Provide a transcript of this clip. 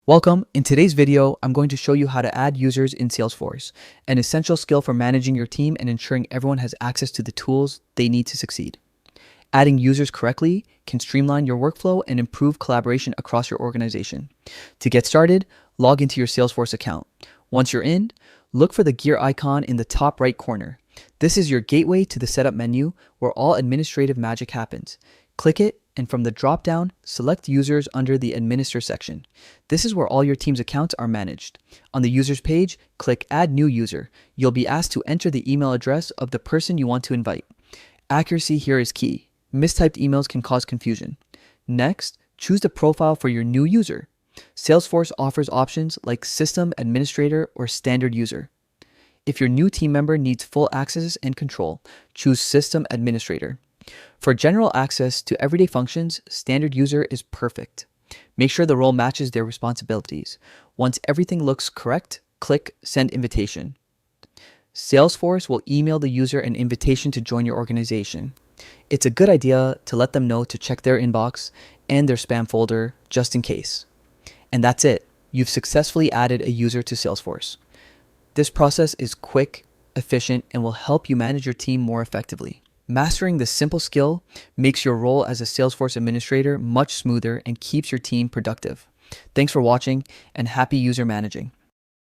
Welcome. In today's video, I'm going to show you how to add users in Salesforce, an essential skill for managing your team and ensuring everyone has access to the tools they need to succeed. Adding users correctly can streamline your workflow and improve collaboration across your organization. To get started, log into your Salesforce account. Once you're in, look for the gear icon in the top right corner. This is your gateway to the setup menu where all administrative magic happens. Click it, and from the drop-down, select Users under the Administer section. This is where all your team's accounts are managed. On the Users page, click Add New User. You'll be asked to enter the email address of the person you want to invite. Accuracy here is key. Mistyped emails can cause confusion. Next, choose the profile for your new user. Salesforce offers options like System Administrator or Standard User. If your new team member needs full access and control, choose System Administrator. For general access to everyday functions, Standard User is perfect. Make sure the role matches their responsibilities. Once everything looks correct, click Send Invitation. Salesforce will email the user an invitation to join your organization. It's a good idea to let them know to check their inbox and their spam folder just in case. And that's it. You've successfully added a user to Salesforce. This process is quick, efficient, and will help you manage your team more effectively. Mastering this simple skill makes your role as a Salesforce administrator much smoother and keeps your team productive. Thanks for watching and happy user managing.